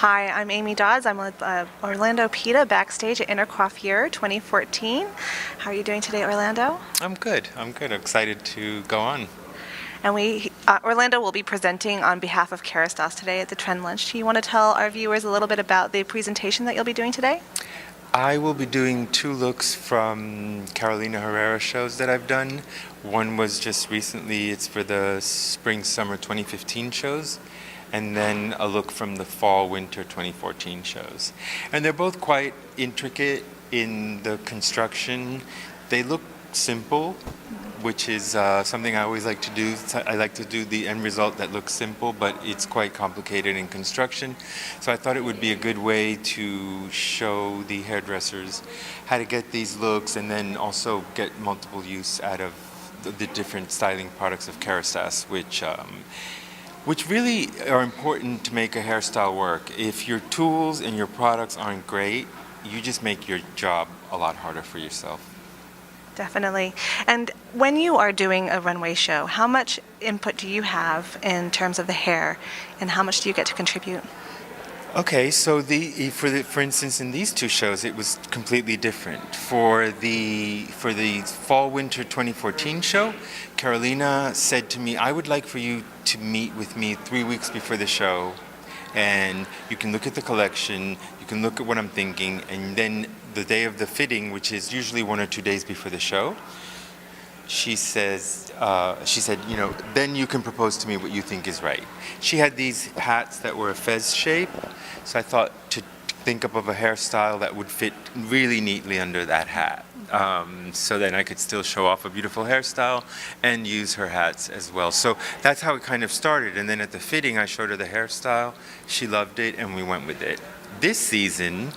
Hi, I'm Amy Dodds. I'm with Orlando Pita backstage at Intercoiffure 2014. How are you doing today, Orlando? I'm good. I'm good. Excited to go on. And Orlando will be presenting on behalf of Kerastase today at the Trend Lunch. Do you want to tell our viewers a little bit about the presentation that you'll be doing today? I will be doing two looks from Carolina Herrera shows that I've done. One was just recently, it's for the Spring-Summer 2015 shows, and then a look from the Fall-Winter 2014 shows. And they're both quite intricate in the construction. They look simple, which is something I always like to do. I like to do the end result that looks simple, but it's quite complicated in construction. So I thought it would be a good way to show the hairdressers how to get these looks and then also get multiple use out of the different styling products of Kerastase, which really are important to make a hairstyle work. If your tools and your products aren't great, you just make your job a lot harder for yourself. Definitely. And when you are doing a runway show, how much input do you have in terms of the hair, and how much do you get to contribute? Okay, so for instance, in these two shows, it was completely different. For the Fall Winter 2014 show, Carolina said to me, "I would like for you to meet with me 3 weeks before the show, and you can look at the collection, you can look at what I'm thinking, and then the day of the fitting, which is usually 1 or 2 days before the show, she said, then you can propose to me what you think is right." She had these hats that were a fez shape, so I thought to think up of a hairstyle that would fit really neatly under that hat. So then I could still show off a beautiful hairstyle and use her hats as well. So that's how it kind of started. And then at the fitting, I showed her the hairstyle. She loved it, and we went with it. This season,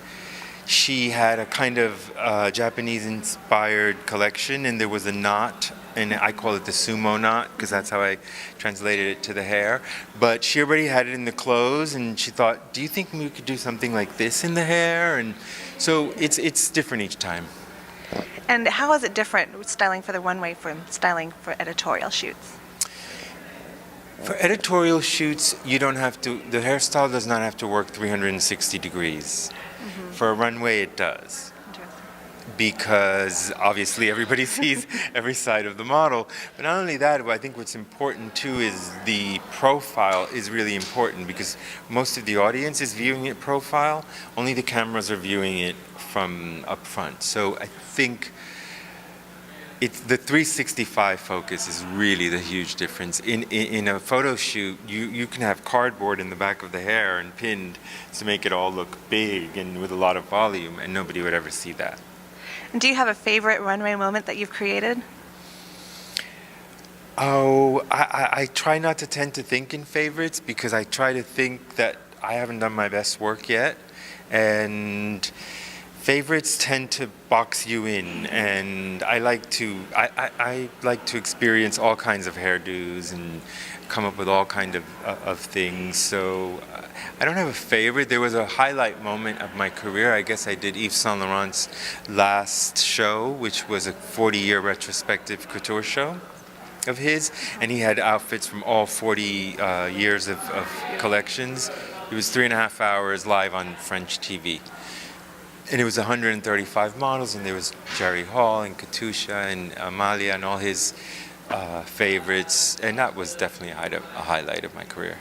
she had a kind of Japanese-inspired collection, and there was a knot, and I call it the sumo knot because that's how I translated it to the hair. But she already had it in the clothes, and she thought, "Do you think we could do something like this in the hair?" And so it's different each time. And how is it different styling for the runway from styling for editorial shoots? For editorial shoots, you don't have to, the hairstyle does not have to work 360 degrees. Mm-hmm. For a runway, it does. Because obviously everybody sees every side of the model. But not only that, I think what's important too is the profile is really important because most of the audience is viewing it profile. Only the cameras are viewing it from up front. So I think it's the 365 focus is really the huge difference. In a photo shoot, you can have cardboard in the back of the hair and pinned to make it all look big and with a lot of volume, and nobody would ever see that. And do you have a favorite runway moment that you've created? Oh, I try not to tend to think in favorites because I try to think that I haven't done my best work yet, and favorites tend to box you in, and I like to experience all kinds of hairdos and come up with all kind of things. So I don't have a favorite. There was a highlight moment of my career. I guess I did Yves Saint Laurent's last show, which was a 40-year retrospective couture show of his, and he had outfits from all 40 years of collections. It was 3.5 hours live on French TV. And it was 135 models, and there was Jerry Hall and Katusha and Amalia and all his favorites, and that was definitely a highlight of my career.